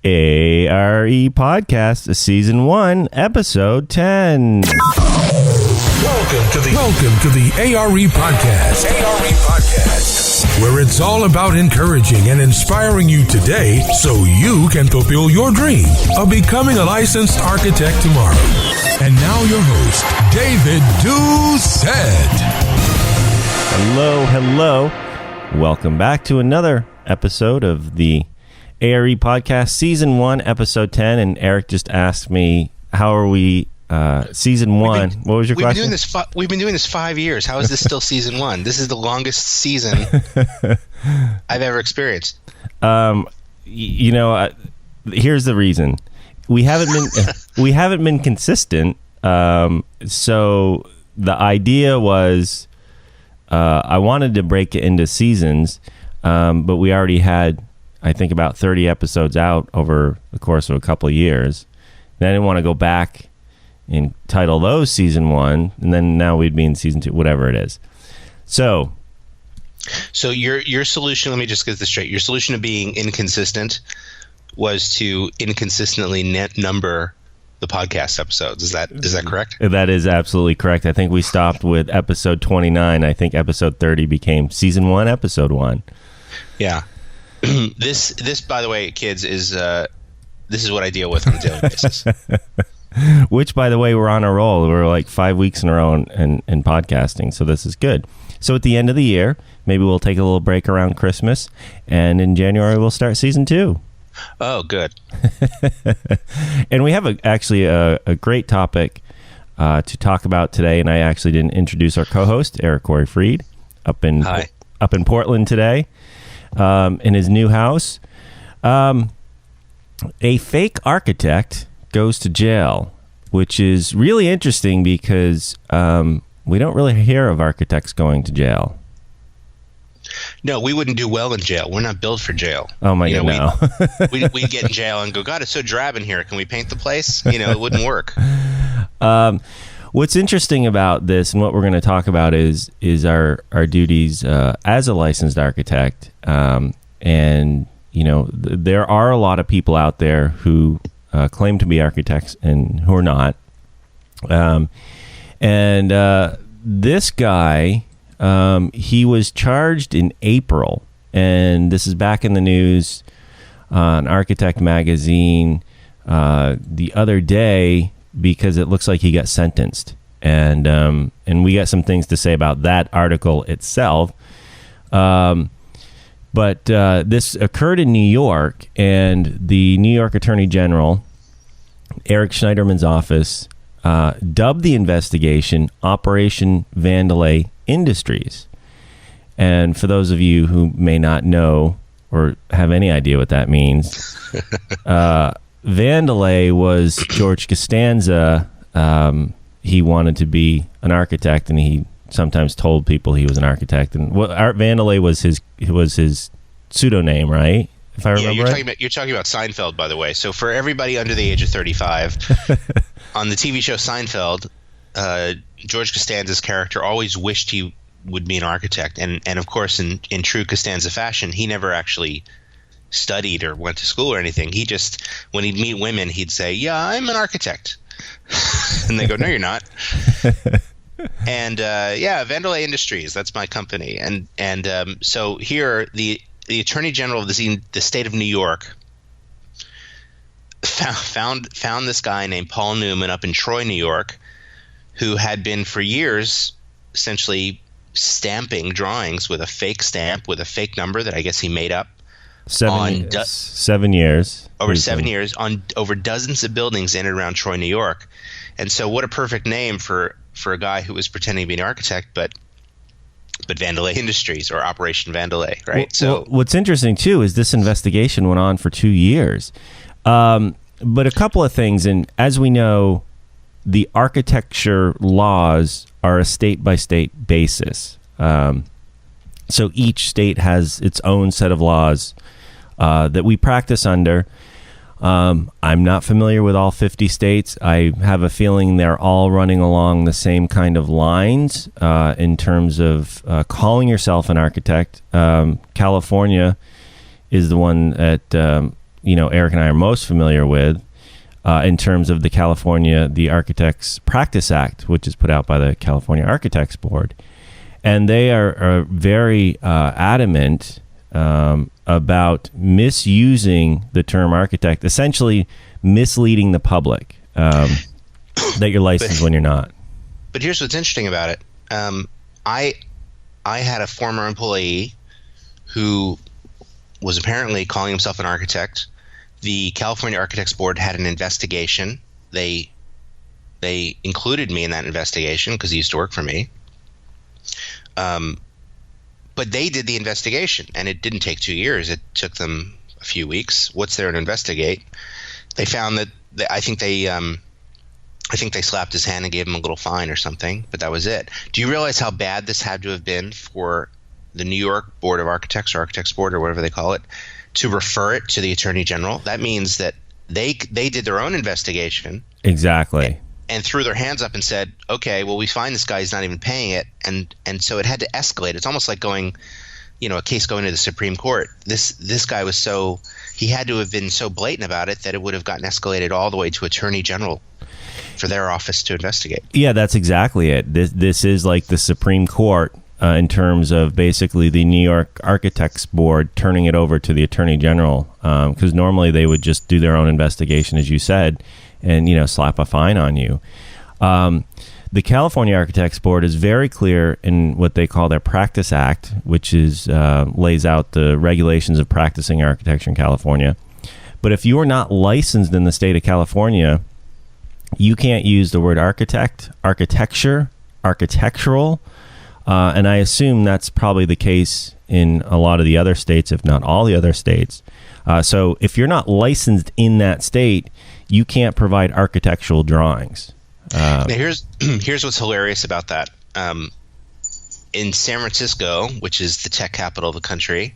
ARE Podcast, Season 1, Episode 10. Welcome to the ARE Podcast. Where it's all about encouraging and inspiring you today so you can fulfill your dream of becoming a licensed architect tomorrow. And now your host, David Doucette. Hello. Welcome back to another episode of the ARE Podcast, Season 1, Episode 10. And Eric just asked me, how are we, Season 1? What was your question? We've been doing this 5 years. How is this still Season 1? This is the longest season I've ever experienced. Here's the reason. We haven't been consistent. So the idea was, I wanted to break it into seasons, but we already had, I think, about 30 episodes out over the course of a couple of years. And I didn't want to go back and title those Season 1, and then now we'd be in Season 2, whatever it is. So your solution, let me just get this straight. Your solution to being inconsistent was to inconsistently number the podcast episodes. Is that correct? That is absolutely correct. I think we stopped with episode 29. I think episode 30 became Season 1, Episode 1. Yeah. This, by the way, kids, is this is what I deal with on a daily basis. Which, by the way, we're on a roll. We're like 5 weeks in a row in podcasting, so this is good. So at the end of the year, maybe we'll take a little break around Christmas, and in January we'll start Season 2. Oh, good. And we have actually a great topic to talk about today, and I actually didn't introduce our co-host, Eric Corey Freed, up in Portland today. In his new house. A fake architect goes to jail, which is really interesting because we don't really hear of architects going to jail. No, we wouldn't do well in jail. We're not built for jail. Oh my God, no. We'd get in jail and go, God, it's so drab in here. Can we paint the place? It wouldn't work. What's interesting about this and what we're going to talk about is our duties as a licensed architect. And, there are a lot of people out there who claim to be architects and who are not. This guy, he was charged in April, and this is back in the news on Architect Magazine the other day, because it looks like he got sentenced, and we got some things to say about that article itself. But this occurred in New York, and the New York Attorney General, Eric Schneiderman's office, dubbed the investigation Operation Vandelay Industries. And for those of you who may not know or have any idea what that means, Vandelay was George Costanza. He wanted to be an architect, and he sometimes told people he was an architect. And Art Vandelay was his pseudonym, right? If I remember right. You're talking about Seinfeld, by the way. So for everybody under the age of 35, on the TV show Seinfeld, George Costanza's character always wished he would be an architect, and of course, in true Costanza fashion, he never actually studied or went to school or anything. He just, when he'd meet women, he'd say, "Yeah, I'm an architect," and they go, "No, you're not." And Vandelay Industries, that's my company. And so here, the Attorney General of the state of New York found this guy named Paul Newman up in Troy, New York, who had been for years essentially stamping drawings with a fake stamp with a fake number that I guess he made up. 7 years. Over 7 years on over dozens of buildings in and around Troy, New York. And so what a perfect name for a guy who was pretending to be an architect, but Vandelay Industries, or Operation Vandelay, right? Well, what's interesting too is this investigation went on for 2 years. But a couple of things, and as we know, the architecture laws are a state-by-state basis. So each state has its own set of laws that we practice under. I'm not familiar with all 50 states. I have a feeling they're all running along the same kind of lines in terms of calling yourself an architect. California is the one that Eric and I are most familiar with in terms of the Architects Practice Act, which is put out by the California Architects Board. And they are very adamant about misusing the term architect, essentially misleading the public that you're licensed when you're not. But here's what's interesting about it. I had a former employee who was apparently calling himself an architect. The California Architects Board had an investigation. They included me in that investigation because he used to work for me. But they did the investigation, and it didn't take 2 years. It took them a few weeks. What's there to investigate? They found that I think they slapped his hand and gave him a little fine or something, but that was it. Do you realize how bad this had to have been for the New York Board of Architects or Architects Board or whatever they call it to refer it to the Attorney General? That means that they did their own investigation. Exactly. And threw their hands up and said, okay, well, we find this guy's not even paying it. And so it had to escalate. It's almost like going, a case going to the Supreme Court. This guy was he had to have been so blatant about it that it would have gotten escalated all the way to Attorney General for their office to investigate. Yeah, that's exactly it. This is like the Supreme Court in terms of basically the New York Architects Board turning it over to the Attorney General, because normally they would just do their own investigation, as you said, and slap a fine on you. The California Architects Board is very clear in what they call their Practice Act, which is lays out the regulations of practicing architecture in California. But if you are not licensed in the state of California, you can't use the word architect, architecture, architectural, and I assume that's probably the case in a lot of the other states, if not all the other states. So if you're not licensed in that state, you can't provide architectural drawings. Now here's what's hilarious about that. In San Francisco, which is the tech capital of the country,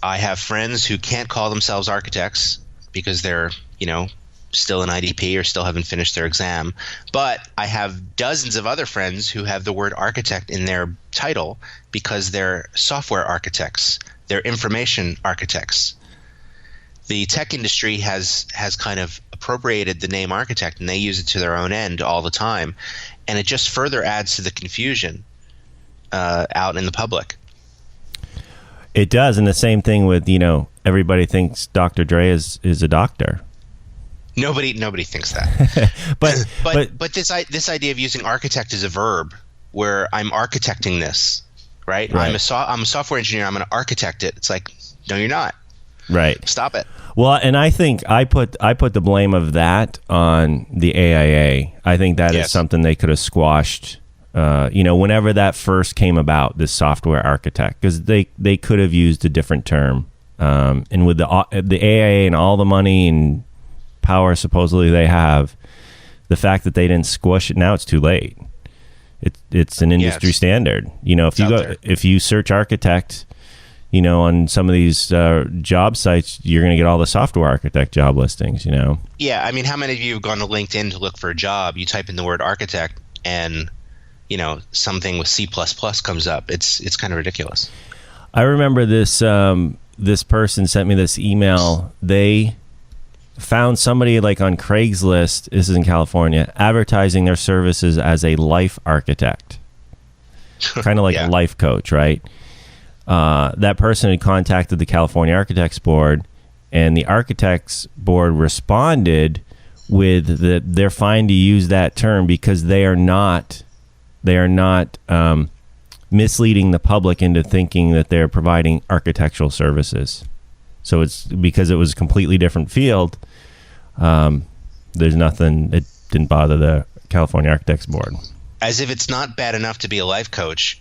I have friends who can't call themselves architects because they're, still in IDP or still haven't finished their exam. But I have dozens of other friends who have the word architect in their title because they're software architects, they're information architects. The tech industry has kind of appropriated the name architect, and they use it to their own end all the time. And it just further adds to the confusion out in the public. It does. And the same thing with, everybody thinks Dr. Dre is a doctor. Nobody thinks that. but this idea of using architect as a verb, where I'm architecting this, right? I'm a software engineer. I'm going to architect it. It's like, no, you're not. Right. Stop it. Well, and I think I put the blame of that on the AIA. I think that is something they could have squashed. Whenever that first came about, this software architect, because they could have used a different term. And with the AIA and all the money and power supposedly they have, the fact that they didn't squash it, now it's too late. It's an industry standard. If you search architect, on some of these job sites, you're going to get all the software architect job listings. Yeah, I mean, how many of you have gone to LinkedIn to look for a job? You type in the word architect, and something with C++ comes up. It's kind of ridiculous. I remember this person sent me this email. They found somebody like on Craigslist, this is in California, advertising their services as a life architect, kind of like a life coach, right? That person had contacted the California Architects Board, and the Architects Board responded with that they're fine to use that term because they are not misleading the public into thinking that they're providing architectural services. So it's because it was a completely different field. There's nothing. It didn't bother the California Architects Board. As if it's not bad enough to be a life coach,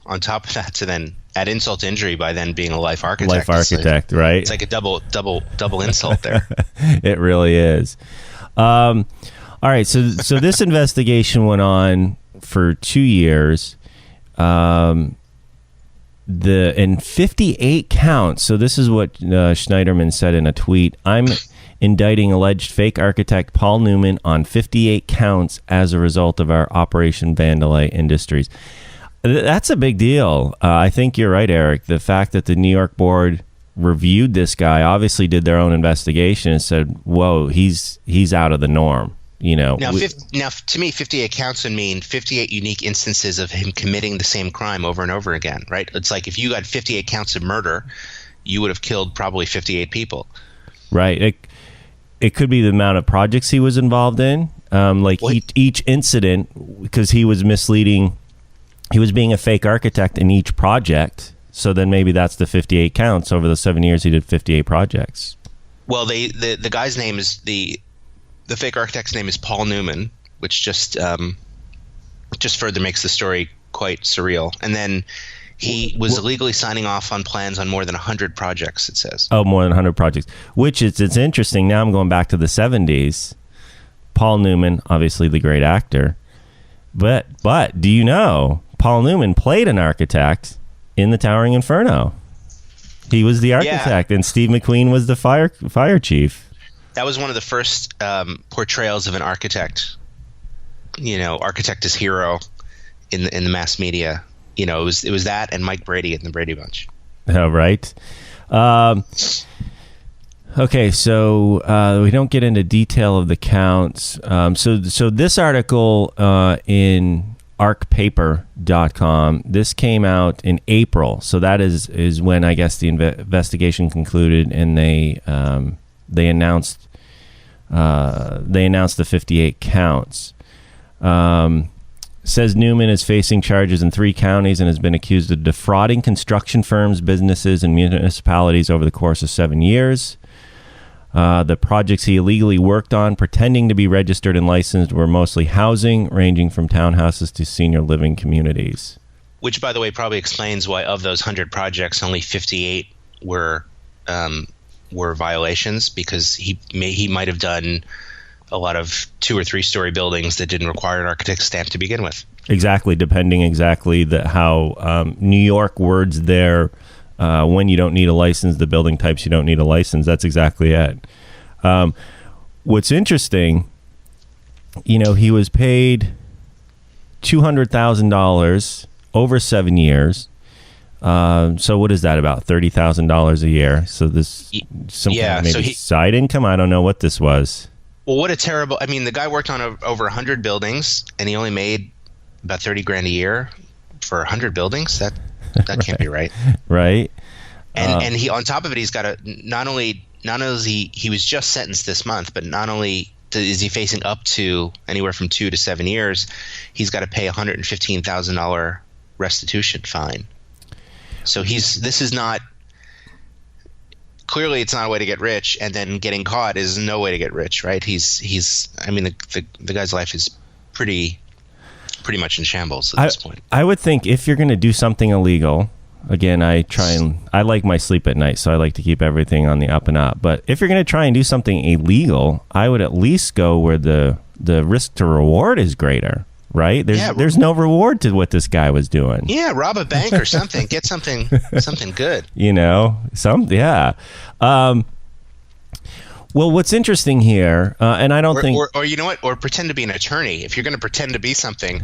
on top of that, to then add insult to injury by then being a life architect. Right? It's like a double insult there. It really is. All right, so this investigation went on for 2 years. In 58 counts. So this is what Schneiderman said in a tweet. I'm indicting alleged fake architect Paul Newman on 58 counts as a result of our Operation Vandelay Industries. That's a big deal. I think you're right, Eric. The fact that the New York board reviewed this guy, obviously did their own investigation and said, whoa, he's out of the norm. Now, to me, 58 counts would mean 58 unique instances of him committing the same crime over and over again, right? It's like if you got 58 counts of murder, you would have killed probably 58 people. Right. It could be the amount of projects he was involved in. Each incident, because he was misleading, he was being a fake architect in each project. So then maybe that's the 58 counts. Over the 7 years, he did 58 projects. Well, the guy's name is the fake architect's name is Paul Newman, which just further makes the story quite surreal. And then he was illegally signing off on plans on more than 100 projects, it says. Oh, more than 100 projects, which it's interesting. Now I'm going back to the 70s. Paul Newman, obviously the great actor. But do you know Paul Newman played an architect in the Towering Inferno? He was the architect, and Steve McQueen was the fire chief. That was one of the first portrayals of an architect. Architect as hero in the mass media. It was that and Mike Brady in the Brady Bunch. Oh, right. Okay, so we don't get into detail of the counts. So this article in arcpaper.com, this came out in April. So that is when I guess the investigation concluded, and they announced the 58 counts. Says Newman is facing charges in 3 counties and has been accused of defrauding construction firms, businesses, and municipalities over the course of 7 years. The projects he illegally worked on, pretending to be registered and licensed, were mostly housing, ranging from townhouses to senior living communities. Which, by the way, probably explains why of those 100 projects, only 58 were violations, because he might have done a lot of 2 or 3 story buildings that didn't require an architect's stamp to begin with. Exactly, depending how New York words their when you don't need a license, the building types you don't need a license. That's exactly it. What's interesting, he was paid $200,000 over 7 years. So what is that, about $30,000 a year? So this some kind of maybe side income. I don't know what this was. Well, what a terrible! I mean, the guy worked on over 100 buildings, and he only made about $30,000 a year for 100 buildings. That can't be right. Right. And he, on top of it, he's got not only he was just sentenced this month, but not only is he facing up to anywhere from 2 to 7 years, he's got to pay $115,000 restitution fine. So this is not. Clearly, it's not a way to get rich, and then getting caught is no way to get rich, right? I mean, the guy's life is pretty much in shambles at this point. I would think if you're going to do something illegal, again, I like my sleep at night, so I like to keep everything on the up and up. But if you're going to try and do something illegal, I would at least go where the risk to reward is greater, right? There's no reward to what this guy was doing. Yeah, rob a bank or something. Get something good. Well, what's interesting here, and I don't think... Or you know what? Or pretend to be an attorney. If you're going to pretend to be something...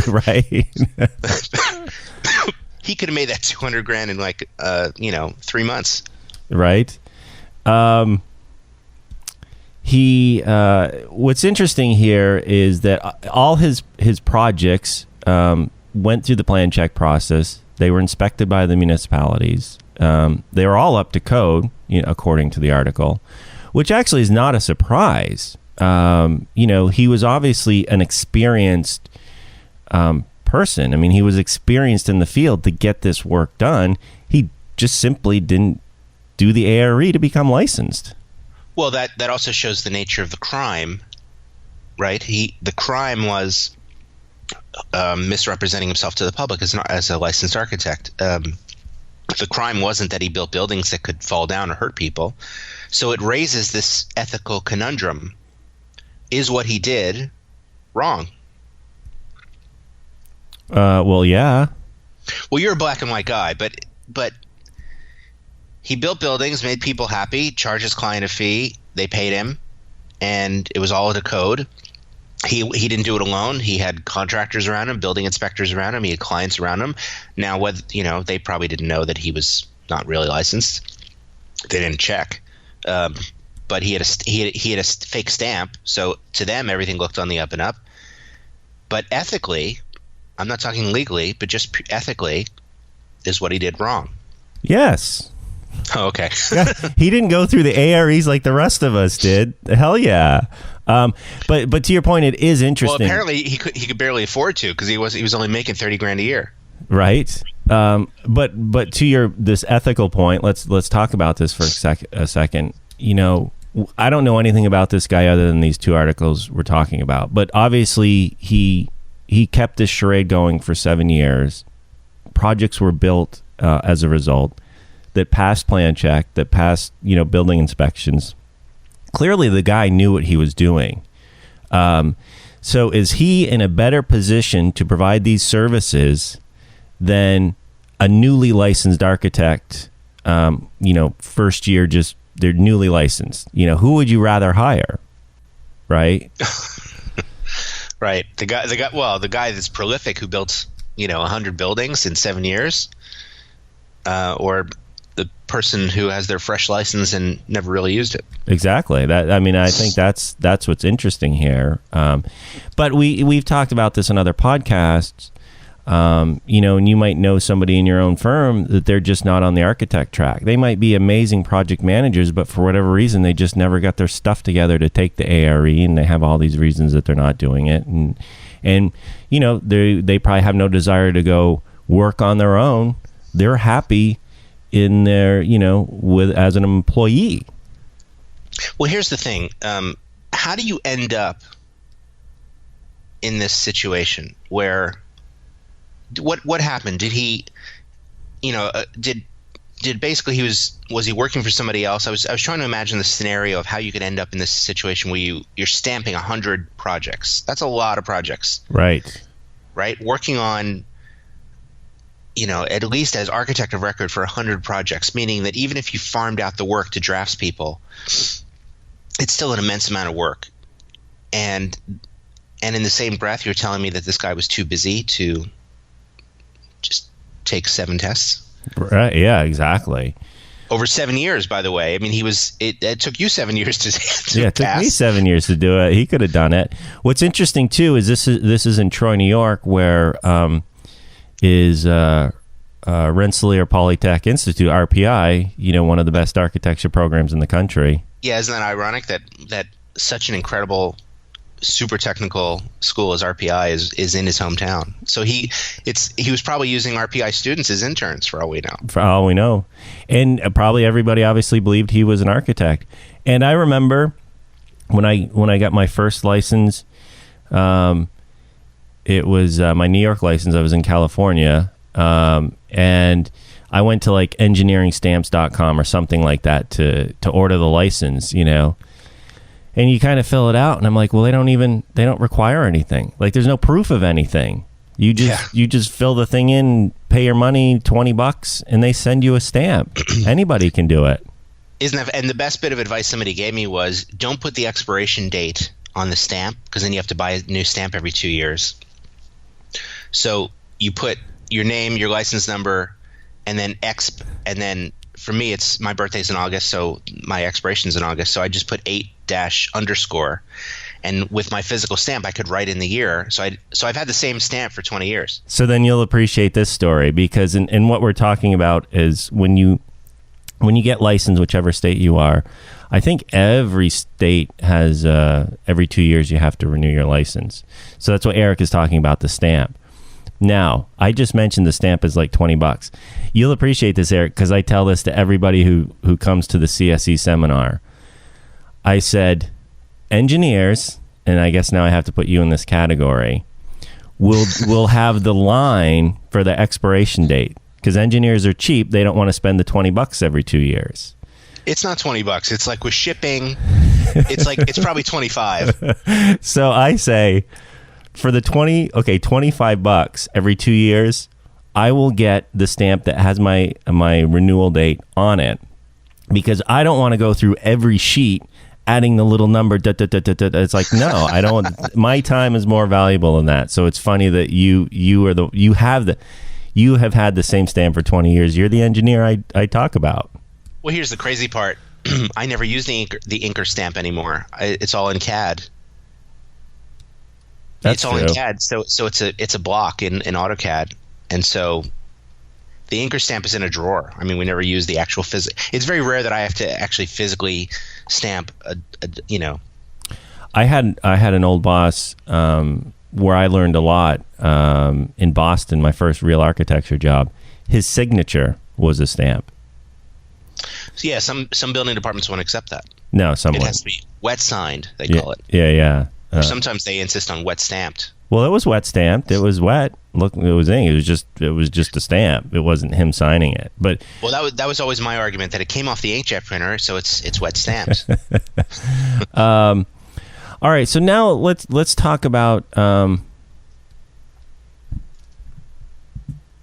Right. He could have made that $200,000 in 3 months. Right. What's interesting here is that all his projects went through the plan check process. They were inspected by the municipalities. They were all up to code, according to the article, which actually is not a surprise. He was obviously an experienced person. I mean, he was experienced in the field to get this work done. He just simply didn't do the ARE to become licensed. Well, that also shows the nature of the crime, right? The crime was misrepresenting himself to the public as a licensed architect. The crime wasn't that he built buildings that could fall down or hurt people. So it raises this ethical conundrum. Is what he did wrong? Well, yeah. Well, you're a black and white guy, but he built buildings, made people happy, charged his client a fee, they paid him, and it was all to code. He didn't do it alone. He had contractors around him, building inspectors around him. He had clients around him. Now, they probably didn't know that he was not really licensed. They didn't check, but he had a fake stamp. So to them, everything looked on the up and up. But ethically, I'm not talking legally, but just ethically, is what he did wrong. Yes. Oh, okay. Yeah, he didn't go through the AREs like the rest of us did. Hell yeah. But to your point, it is interesting. Well, apparently he could barely afford to, because he was only making $30,000 a year. Right. But to this ethical point, let's talk about this for a second. You know, I don't know anything about this guy other than these two articles we're talking about. But obviously, he kept this charade going for 7 years. Projects were built as a result that passed plan check, that passed building inspections. Clearly, the guy knew what he was doing. So is he in a better position to provide these services than a newly licensed architect? First year, just they're newly licensed. Who would you rather hire? Right. Right. The guy that's prolific, who built 100 buildings in 7 years, or the person who has their fresh license and never really used it. Exactly. I think that's what's interesting here. But we've talked about this on other podcasts. And you might know somebody in your own firm that they're just not on the architect track. They might be amazing project managers, but for whatever reason, they just never got their stuff together to take the ARE, and they have all these reasons that they're not doing it. And they probably have no desire to go work on their own. They're happy in their, as an employee. Well, here's the thing. How do you end up in this situation where what happened? Did he, did basically was he working for somebody else? I was trying to imagine the scenario of how you could end up in this situation where you're stamping 100 projects. That's a lot of projects. Right. Right. Working on, at least as architect of record for 100 projects, meaning that even if you farmed out the work to draftspeople, it's still an immense amount of work. And in the same breath, you're telling me that this guy was too busy to just take 7 tests? Right. Yeah, exactly. Over 7 years, by the way. I mean, it took you 7 years to yeah, it took me 7 years to do it. He could have done it. What's interesting too is this is in Troy, New York, where is Rensselaer Polytech Institute, RPI, one of the best architecture programs in the country. Yeah, isn't that ironic that such an incredible, super technical school as RPI is in his hometown? So he was probably using RPI students as interns, for all we know. For all we know. And probably everybody obviously believed he was an architect. And I remember when I got my first license, it was my New York license. I was in California, and I went to like engineeringstamps.com or something like that to order the license, and you kind of fill it out, and I'm like, well, they don't require anything. Like, there's no proof of anything. You just fill the thing in, pay your money, $20, and they send you a stamp. Anybody can do it. And the best bit of advice somebody gave me was, don't put the expiration date on the stamp, because then you have to buy a new stamp every 2 years. So you put your name, your license number, and then and then for me, my birthday's in August, so my expiration's in August. So I just put 8-_, and with my physical stamp, I could write in the year. So I've had the same stamp for 20 years. So then you'll appreciate this story, because in what we're talking about is when you get licensed, whichever state you are, I think every state has every 2 years you have to renew your license. So that's what Eric is talking about, the stamp. Now, I just mentioned the stamp is like $20. You'll appreciate this, Eric, because I tell this to everybody who comes to the CSE seminar. I said, engineers, and I guess now I have to put you in this category, will have the line for the expiration date, because engineers are cheap. They don't want to spend the $20 every 2 years. It's not $20. It's like with shipping, it's probably 25. So I say, for the $25 every 2 years, I will get the stamp that has my renewal date on it, because I don't want to go through every sheet adding the little number. It's like, no, I don't. My time is more valuable than that. So it's funny that you have had the same stamp for 20 years. You're the engineer I talk about. Well, here's the crazy part. I never use the inker stamp anymore. It's all in CAD. That's it's all true. in CAD, so it's a block in AutoCAD, and so the inker stamp is in a drawer. I mean, we never use the actual It's very rare that I have to actually physically stamp I had an old boss where I learned a lot in Boston, my first real architecture job. His signature was a stamp. So yeah, some building departments won't accept that. No, some It won't. has to be wet signed, they call it. Yeah. Or sometimes they insist on wet stamped. Well, it was wet stamped. It was wet. Look, it was ink. It was just a stamp. It wasn't him signing it. But that was always my argument, that it came off the inkjet printer, so it's wet stamped. all right. So now let's talk about.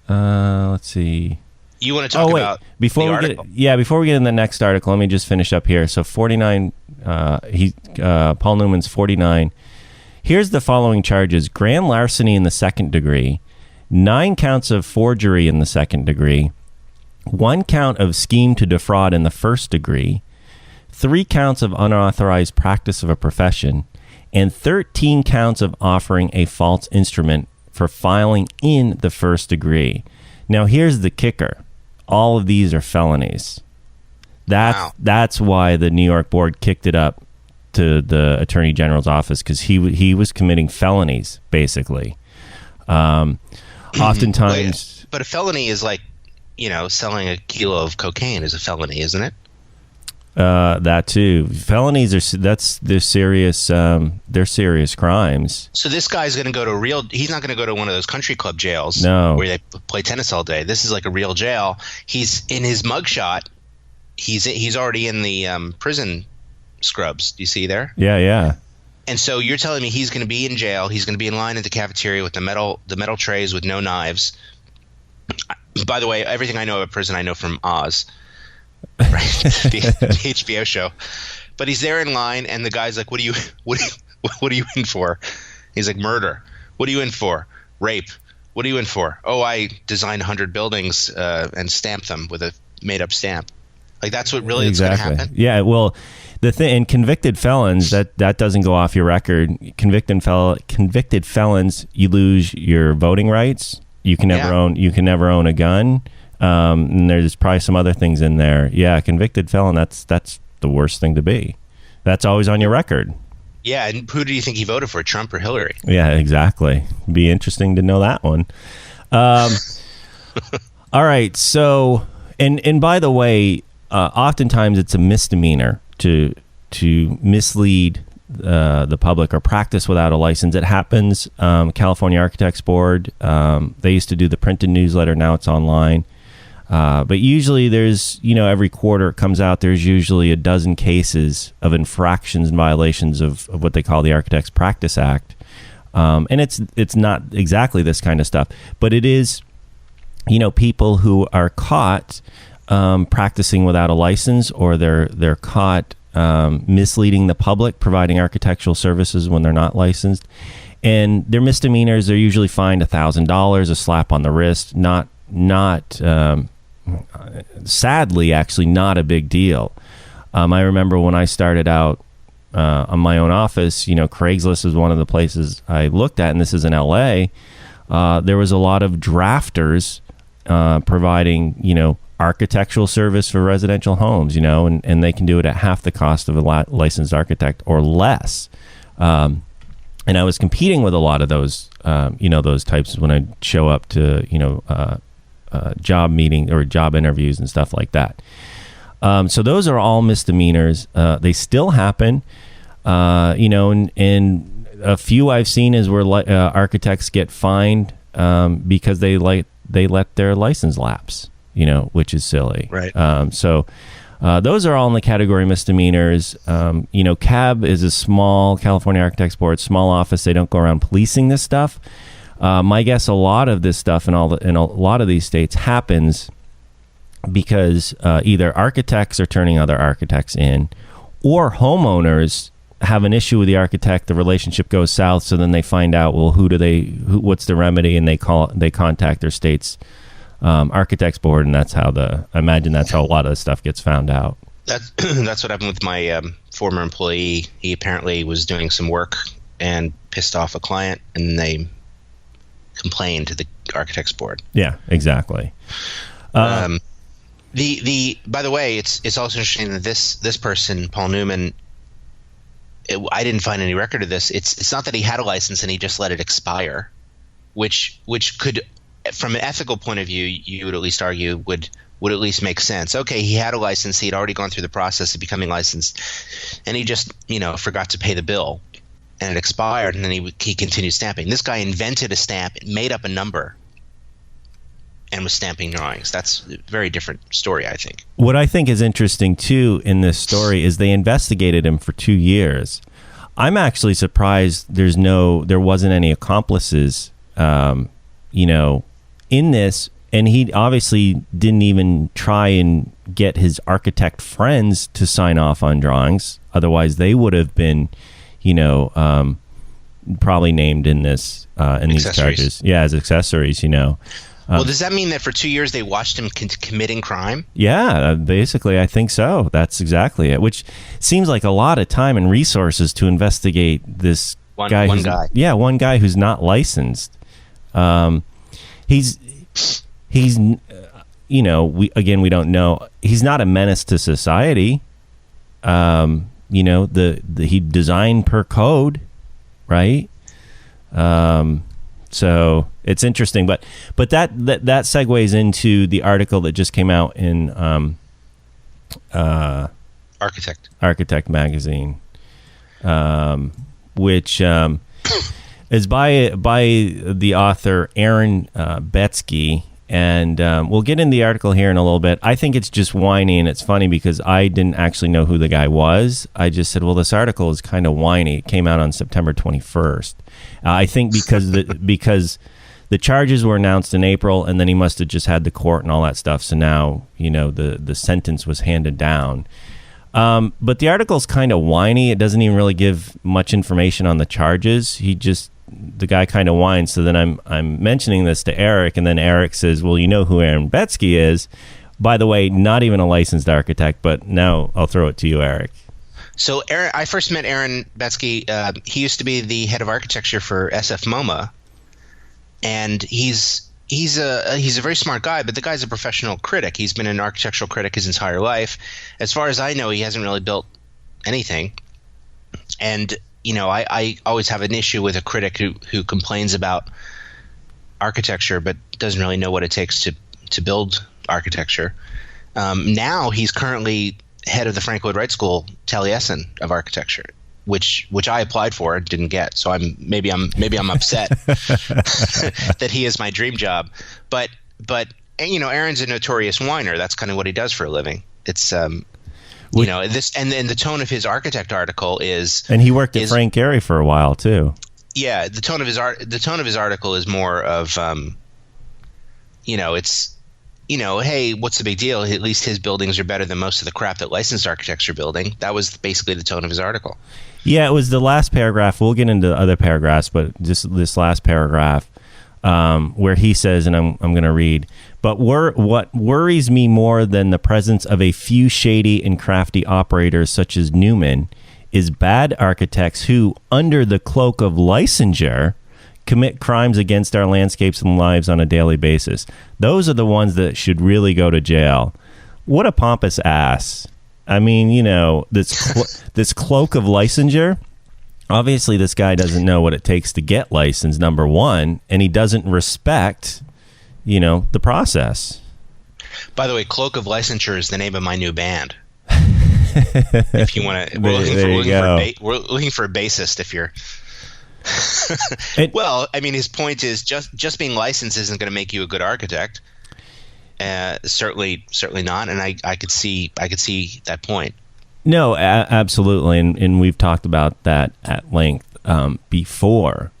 Let's see. You want to talk about before we get in the next article, let me just finish up here. So 49. Paul Newman's 49. Here's the following charges: grand larceny in the second degree, 9 counts of forgery in the second degree, 1 count of scheme to defraud in the first degree, 3 counts of unauthorized practice of a profession, and 13 counts of offering a false instrument for filing in the first degree. Now, here's the kicker. All of these are felonies. That's why the New York board kicked it up to the Attorney General's office, because he was committing felonies, basically. Oftentimes... But a felony is like, selling a kilo of cocaine is a felony, isn't it? That too. Felonies they're serious crimes. So this guy's going to go to he's not going to go to one of those country club jails where they play tennis all day. This is like a real jail. He's in his mugshot. He's already in the prison scrubs. Do you see there? Yeah. And so you're telling me he's going to be in jail. He's going to be in line at the cafeteria with the metal trays with no knives. By the way, everything I know about prison, I know from Oz, right? the HBO show. But he's there in line, and the guy's like, "What are you in for?" He's like, "Murder." "What are you in for?" "Rape." "What are you in for?" "Oh, I designed 100 buildings and stamped them with a made-up stamp." Like, that's what really is going to happen. Yeah. Well, the thing, and convicted felons, that doesn't go off your record. Convicted felons, you lose your voting rights. You can never own a gun. And there's probably some other things in there. Yeah, convicted felon. That's the worst thing to be. That's always on your record. Yeah, and who do you think he voted for, Trump or Hillary? Yeah, exactly. Be interesting to know that one. All right. So, and by the way, oftentimes it's a misdemeanor to mislead the public or practice without a license. It happens. California Architects Board, they used to do the printed newsletter. Now it's online. But usually there's, every quarter it comes out, there's usually a dozen cases of infractions and violations of what they call the Architects Practice Act. And it's not exactly this kind of stuff, but it is, people who are caught practicing without a license, or they're caught misleading the public, providing architectural services when they're not licensed. And their misdemeanors, they're usually fined $1,000, a slap on the wrist, not sadly, actually not a big deal. I remember when I started out on my own office, Craigslist is one of the places I looked at, and this is in LA. There was a lot of drafters providing, architectural service for residential homes, and they can do it at half the cost of a licensed architect or less. And I was competing with a lot of those, those types when I show up to, job meeting or job interviews and stuff like that. So those are all misdemeanors. They still happen, and a few I've seen is where architects get fined because they let their license lapse, which is silly. Right. So those are all in the category misdemeanors. CAB is a small, California Architects Board, small office. They don't go around policing this stuff. My guess, a lot of this stuff in a lot of these states happens because either architects are turning other architects in, or homeowners have an issue with the architect. The relationship goes south, so then they find out, well, what's the remedy, and they contact their state's architects board, and that's how I imagine that's how a lot of the stuff gets found out. That's what happened with my former employee. He apparently was doing some work and pissed off a client, and they complained to the architects board. Yeah, exactly. By the way, it's also interesting that this person, Paul Newman, I didn't find any record of this. It's not that he had a license and he just let it expire, which could, from an ethical point of view, you would at least argue would at least make sense. Okay, he had a license, he'd already gone through the process of becoming licensed, and he just forgot to pay the bill, and it expired, and then he continued stamping. This guy invented a stamp, made up a number, and was stamping drawings. That's a very different story, I think. What I think is interesting too in this story is they investigated him for 2 years. I'm actually surprised there wasn't any accomplices, in this. And he obviously didn't even try and get his architect friends to sign off on drawings. Otherwise, they would have been, probably named in this in these charges. Yeah, as accessories. Well, does that mean that for 2 years they watched him committing crime? Yeah, basically, I think so. That's exactly it. Which seems like a lot of time and resources to investigate this guy. One guy. Yeah, one guy who's not licensed. He's we don't know. He's not a menace to society. He designed per code, right? So it's interesting, but that segues into the article that just came out in Architect magazine, which is by the author Aaron Betsky. And we'll get in the article here in a little bit. I think it's just whiny, and it's funny because I didn't actually know who the guy was. I just said, well, this article is kind of whiny. It came out on September 21st. I think because the charges were announced in April, and then he must have just had the court and all that stuff. So now, the sentence was handed down. But the article's kind of whiny. It doesn't even really give much information on the charges. The guy kind of whines. So then I'm mentioning this to Eric, and then Eric says, well, you know who Aaron Betsky is. By the way, not even a licensed architect, but now I'll throw it to you, Eric. So I first met Aaron Betsky. He used to be the head of architecture for SF MoMA, and he's a very smart guy, but the guy's a professional critic. He's been an architectural critic his entire life. As far as I know, he hasn't really built anything. And I always have an issue with a critic who complains about architecture but doesn't really know what it takes to build architecture. Now he's currently head of the Frank Lloyd Wright School Taliesin of Architecture, which I applied for and didn't get. So maybe I'm upset that he is my dream job. But Aaron's a notorious whiner. That's kind of what he does for a living. It's this, and then the tone of his architect article is, and he worked at Frank Gehry for a while too. Yeah, the tone of his article is more of, hey, what's the big deal? At least his buildings are better than most of the crap that licensed architects are building. That was basically the tone of his article. Yeah, it was the last paragraph. We'll get into other paragraphs, but just this last paragraph where he says, and I'm going to read. But what worries me more than the presence of a few shady and crafty operators such as Newman is bad architects who, under the cloak of licensure, commit crimes against our landscapes and lives on a daily basis. Those are the ones that should really go to jail. What a pompous ass. I mean, this cloak of licensure. Obviously, this guy doesn't know what it takes to get licensed, number one, and he doesn't respect the process. By the way, Cloak of Licensure is the name of my new band. If you want to, we're looking for a bassist. If you're, well, I mean, his point is just being licensed isn't going to make you a good architect. Certainly not. And I could see that point. No, absolutely, and we've talked about that at length before.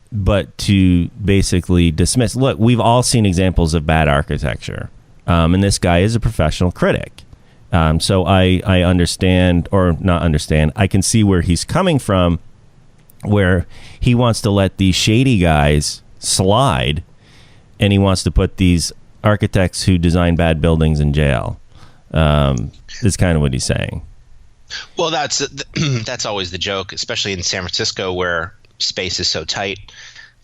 But to basically dismiss, look, we've all seen examples of bad architecture, and this guy is a professional critic. So I understand, or not understand, I can see where he's coming from, where he wants to let these shady guys slide, and he wants to put these architects who design bad buildings in jail. Is kind of what he's saying. Well, that's always the joke, especially in San Francisco where space is so tight.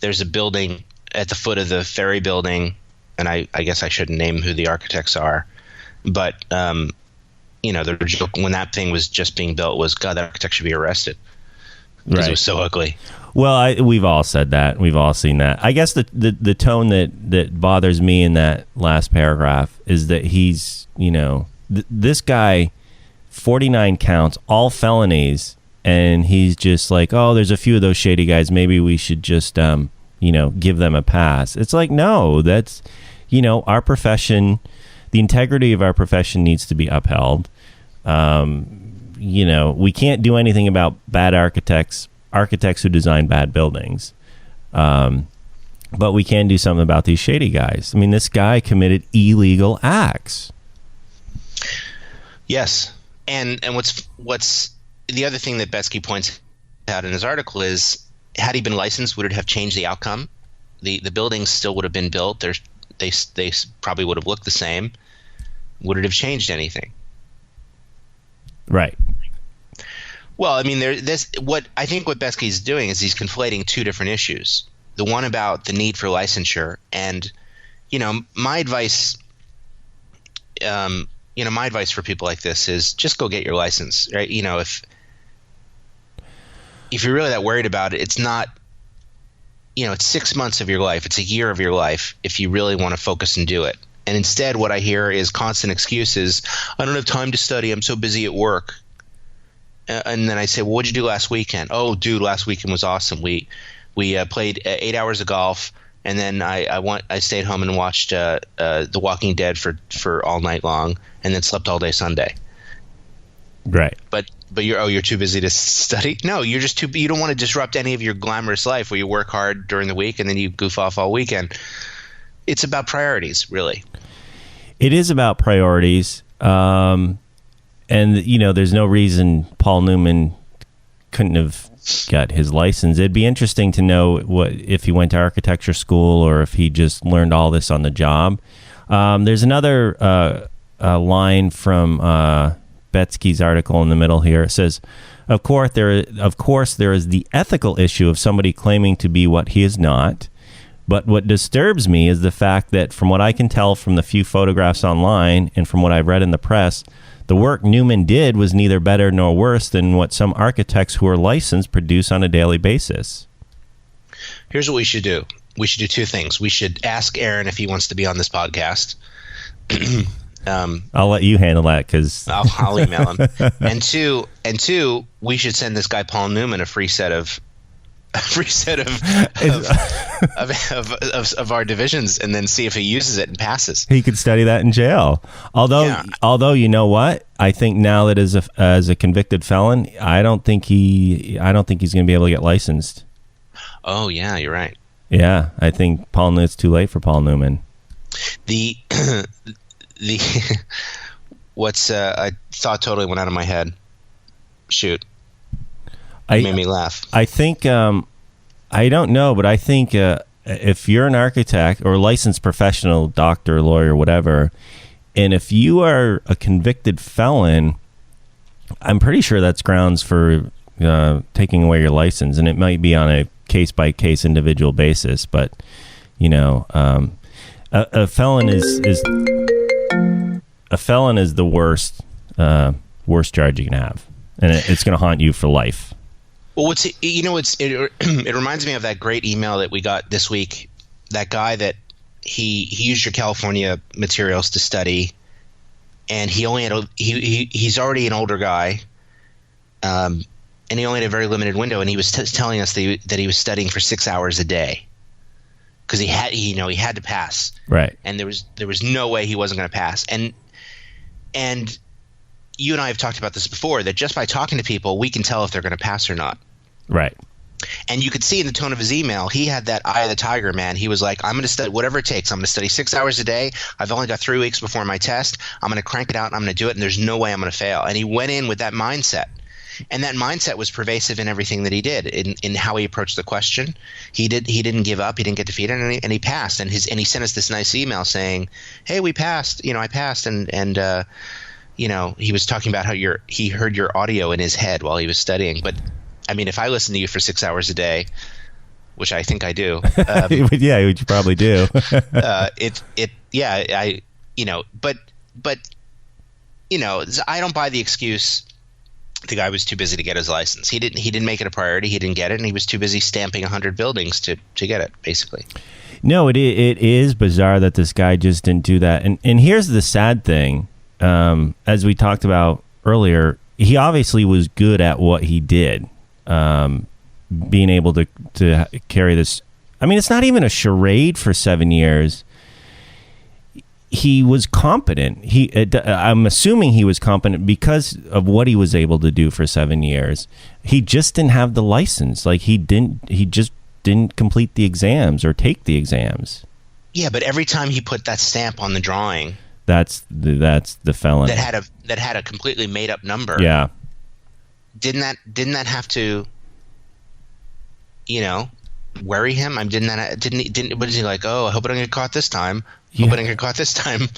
There's a building at the foot of the ferry building, and I guess I shouldn't name who the architects are, but the joke when that thing was just being built was, God, that architect should be arrested because it was so ugly. Well, we've all said that. We've all seen that. I guess the tone that bothers me in that last paragraph is that he's, this guy, 49 counts, all felonies, and he's just like, oh, there's a few of those shady guys. Maybe we should just, give them a pass. It's like, no, that's, our profession, the integrity of our profession needs to be upheld. We can't do anything about bad architects who design bad buildings. But we can do something about these shady guys. I mean, this guy committed illegal acts. Yes. And what's the other thing that Betsky points out in his article is, had he been licensed, would it have changed the outcome? The buildings still would have been built. They probably would have looked the same. Would it have changed anything? Right. Well, I mean, what Betsky's doing is he's conflating two different issues. The one about the need for licensure, and my advice for people like this is just go get your license, right? If you're really that worried about it, it's not, it's 6 months of your life, it's a year of your life if you really want to focus and do it. And instead, what I hear is constant excuses. I don't have time to study. I'm so busy at work. And then I say, well, what'd you do last weekend? Oh, dude, last weekend was awesome. We played 8 hours of golf, and then I stayed home and watched The Walking Dead for all night long, and then slept all day Sunday. Right. But you're too busy to study? No, you're just you don't want to disrupt any of your glamorous life where you work hard during the week and then you goof off all weekend. It's about priorities, really. It is about priorities. And there's no reason Paul Newman couldn't have got his license. It'd be interesting to know if he went to architecture school or if he just learned all this on the job. There's another line from Betsky's article in the middle here. It says, of course there is the ethical issue of somebody claiming to be what he is not. But what disturbs me is the fact that from what I can tell from the few photographs online and from what I've read in the press, the work Newman did was neither better nor worse than what some architects who are licensed produce on a daily basis. Here's what we should do. We should do two things. We should ask Aaron if he wants to be on this podcast. I'll let you handle that because I'll email him. And two, we should send this guy Paul Newman a free set of our divisions, and then see if he uses it and passes. He could study that in jail. Although you know what? I think now that as a convicted felon, I don't think he's going to be able to get licensed. Oh yeah, you're right. Yeah, I think it's too late for Paul Newman. I thought totally went out of my head. Shoot. It made me laugh. I think, I don't know, but I think if you're an architect or a licensed professional, doctor, lawyer, whatever, and if you are a convicted felon, I'm pretty sure that's grounds for taking away your license, and it might be on a case-by-case individual basis, but, a felon is the worst charge you can have, and it's going to haunt you for life. Well, it reminds me of that great email that we got this week. That guy that he used your California materials to study, and he only had he's already an older guy, and he only had a very limited window. And he was telling us that he was studying for 6 hours a day because he had to pass. Right. And there was no way he wasn't going to pass. And you and I have talked about this before, that just by talking to people, we can tell if they're going to pass or not. Right. And you could see in the tone of his email, he had that eye of the tiger, man. He was like, I'm going to study whatever it takes. I'm going to study 6 hours a day. I've only got 3 weeks before my test. I'm going to crank it out and I'm going to do it. And there's no way I'm going to fail. And he went in with that mindset. And that mindset was pervasive in everything that he did, in how he approached the question. He didn't give up. He didn't get defeated, and he passed. And he sent us this nice email saying, "Hey, we passed. I passed." And he was talking about how he heard your audio in his head while he was studying. But I mean, if I listen to you for 6 hours a day, which I think I do, yeah, which you probably do. But I don't buy the excuse. The guy was too busy to get his license. He didn't make it a priority. He didn't get it, and he was too busy stamping 100 buildings to get it, basically. No, it is bizarre that this guy just didn't do that. And here's the sad thing. As we talked about earlier, he obviously was good at what he did. Being able to carry this. I mean, it's not even a charade for 7 years. He was competent. I'm assuming he was competent because of what he was able to do for 7 years. He just didn't have the license. Like he just didn't complete the exams or take the exams. Yeah, but every time he put that stamp on the drawing, that's the felony. That had a completely made up number. Yeah. Didn't that have to, worry him? Didn't was he like, oh, I hope I don't get caught this time. Yeah. Hope I don't get caught this time.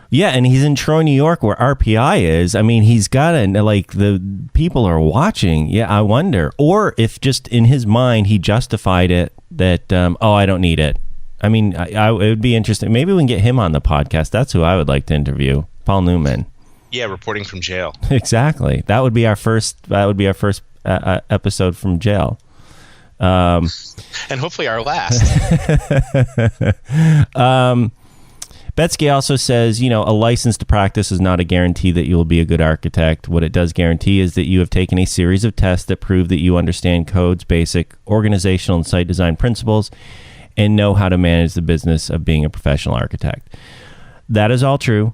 Yeah, and he's in Troy, New York, where RPI is. I mean, he's got the people are watching. Yeah, I wonder. Or if just in his mind, he justified it that, I don't need it. I mean, it would be interesting. Maybe we can get him on the podcast. That's who I would like to interview, Paul Newman. Yeah, reporting from jail. Exactly. That would be our first episode from jail. And hopefully our last. Betsky also says, a license to practice is not a guarantee that you will be a good architect. What it does guarantee is that you have taken a series of tests that prove that you understand code's basic organizational and site design principles and know how to manage the business of being a professional architect. That is all true.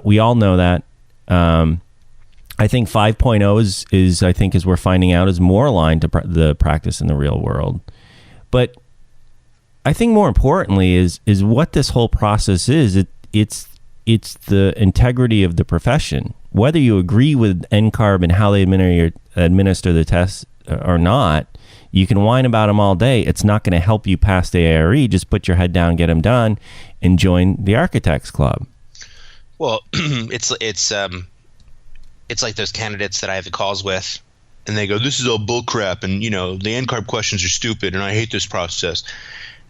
We all know that. I think 5.0 is I think, as we're finding out, is more aligned to the practice in the real world. But I think more importantly is what this whole process is. It's the integrity of the profession. Whether you agree with NCARB and how they administer the tests or not, you can whine about them all day. It's not going to help you pass the ARE. Just put your head down, get them done, and join the Architects Club. Well, it's like those candidates that I have the calls with, and they go, "This is all bullcrap, and the NCARB questions are stupid, and I hate this process."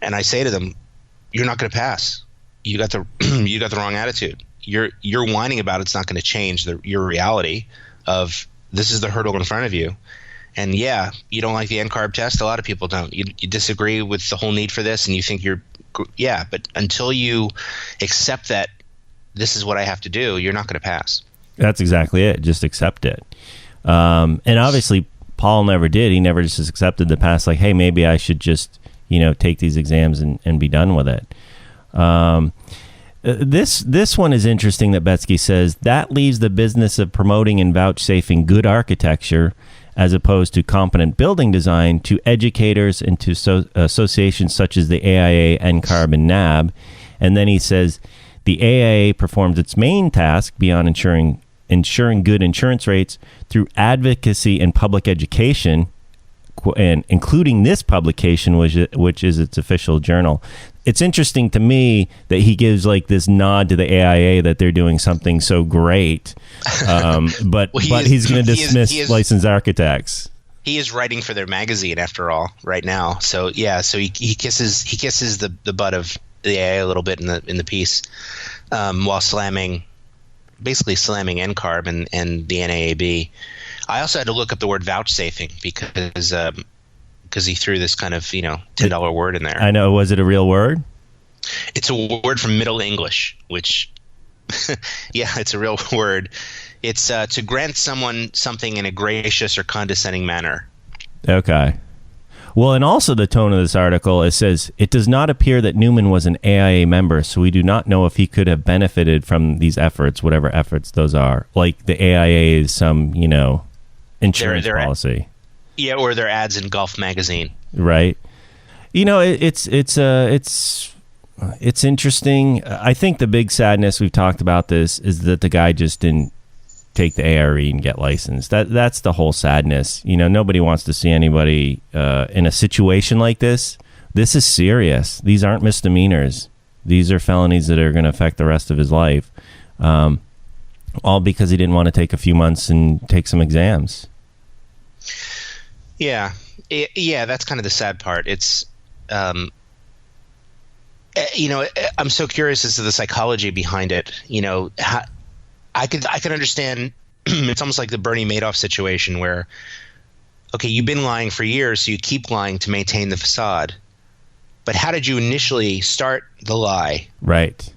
And I say to them, "You're not going to pass. You got the wrong attitude. You're whining about it's not going to change your reality of this is the hurdle in front of you. And yeah, you don't like the NCARB test. A lot of people don't. You disagree with the whole need for this, and you think but until you accept that this is what I have to do, you're not going to pass." That's exactly it. Just accept it. And obviously, Paul never did. He never just accepted the pass. Like, hey, maybe I should just take these exams and be done with it. This one is interesting that Betsky says that leaves the business of promoting and vouchsafing good architecture as opposed to competent building design to educators and to associations such as the AIA, NCARB, and NAB. And then he says the AIA performs its main task beyond ensuring good insurance rates through advocacy and public education, and including this publication, which is its official journal. It's interesting to me that he gives this nod to the AIA that they're doing something so great, but he's going to dismiss licensed architects. He is writing for their magazine after all right now. So yeah, so he kisses the butt of the AIA a little bit in the piece, while basically slamming NCARB and the NAAB. I also had to look up the word vouchsafing because he threw this kind of $10 word in there. I know. Was it a real word? It's a word from Middle English, which yeah, it's a real word. It's to grant someone something in a gracious or condescending manner. Okay. Well, and also the tone of this article, it says, it does not appear that Newman was an AIA member, so we do not know if he could have benefited from these efforts, whatever efforts those are. Like the AIA is some, insurance policy. Yeah, or their ads in Golf Magazine. Right. It's interesting. I think the big sadness, we've talked about this, is that the guy just didn't take the ARE and get licensed. That's the whole sadness. Nobody wants to see anybody in a situation like this. This is serious. These aren't misdemeanors. These are felonies that are going to affect the rest of his life. All because he didn't want to take a few months and take some exams. Yeah. Yeah, that's kind of the sad part. It's, I'm so curious as to the psychology behind it. I could understand. It's almost like the Bernie Madoff situation where, okay, you've been lying for years, so you keep lying to maintain the facade. But how did you initially start the lie? Right.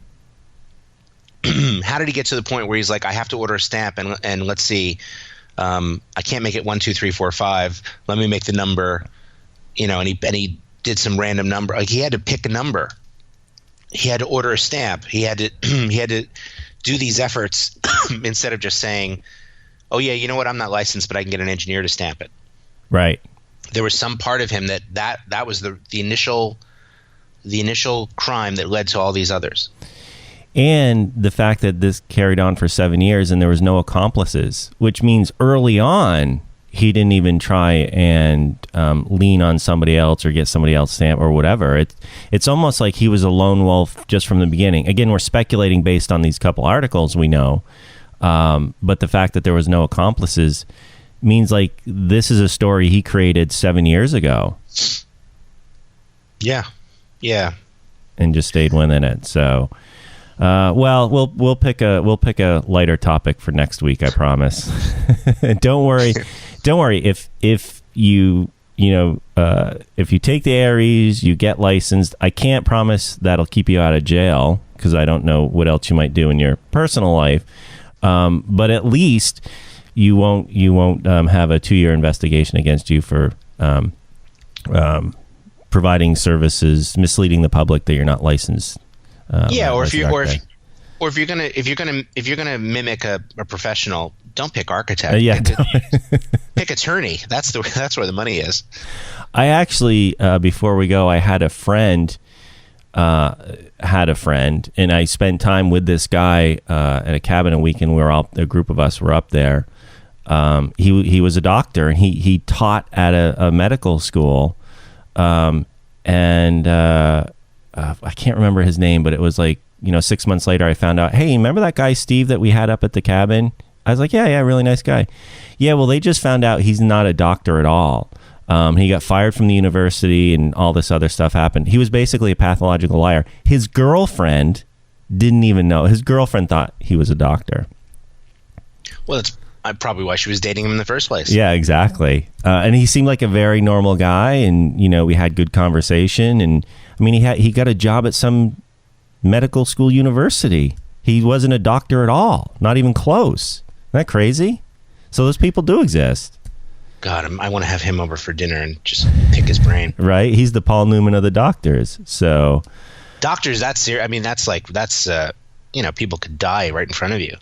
How did he get to the point where he's like, I have to order a stamp and let's see, I can't make it 1, 2, 3, 4, 5. Let me make the number, and he did some random number. Like he had to pick a number. He had to order a stamp. He had to do these efforts instead of just saying, oh yeah, you know what? I'm not licensed, but I can get an engineer to stamp it. Right. There was some part of him that was the initial crime that led to all these others. And the fact that this carried on for 7 years and there was no accomplices, which means early on he didn't even try and lean on somebody else or get somebody else stamped or whatever. It's almost like he was a lone wolf just from the beginning. Again, we're speculating based on these couple articles we know, but the fact that there was no accomplices means like this is a story he created 7 years ago. Yeah, and just stayed within it. So. Well, we'll pick a lighter topic for next week. I promise. Don't worry. If you take the AREs, you get licensed. I can't promise that'll keep you out of jail because I don't know what else you might do in your personal life. But at least you won't have a 2-year investigation against you for providing services, misleading the public that you're not licensed. Or if you're gonna mimic a professional, don't pick architect. Pick attorney. That's where the money is. I actually before we go, I had a friend, and I spent time with this guy at a cabin a weekend. A group of us were up there. He was a doctor and he taught at a medical school, I can't remember his name, but it was like, 6 months later, I found out, hey, remember that guy, Steve, that we had up at the cabin? I was like, yeah, really nice guy. Yeah, well, they just found out he's not a doctor at all. He got fired from the university and all this other stuff happened. He was basically a pathological liar. His girlfriend didn't even know. His girlfriend thought he was a doctor. Well, that's probably why she was dating him in the first place. Yeah, exactly. And he seemed like a very normal guy, and we had good conversation. And I mean, he got a job at some medical school university. He wasn't a doctor at all, not even close. Isn't that crazy? So those people do exist. God, I want to have him over for dinner and just pick his brain. Right? He's the Paul Newman of the doctors. So doctors, that's serious. I mean, that's people could die right in front of you.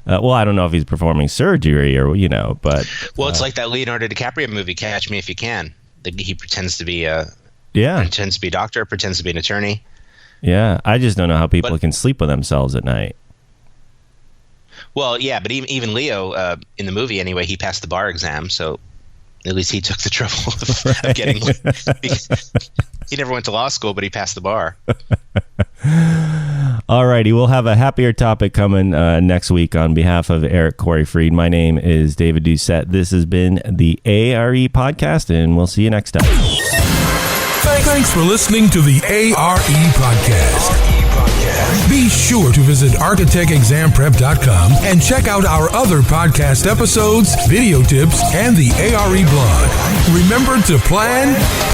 Well, I don't know if he's performing surgery or, but... Well, it's like that Leonardo DiCaprio movie, Catch Me If You Can. He pretends to be pretends to be a doctor, pretends to be an attorney. Yeah, I just don't know how people can sleep with themselves at night. Well, yeah, but even Leo, in the movie anyway, he passed the bar exam, so at least he took the trouble of getting... He never went to law school, but he passed the bar. All righty, we'll have a happier topic coming next week. On behalf of Eric Corey Freed, my name is David Doucette. This has been the ARE Podcast, and we'll see you next time. Thanks for listening to the ARE Podcast. Be sure to visit architectexamprep.com and check out our other podcast episodes, video tips, and the ARE blog. Remember to plan,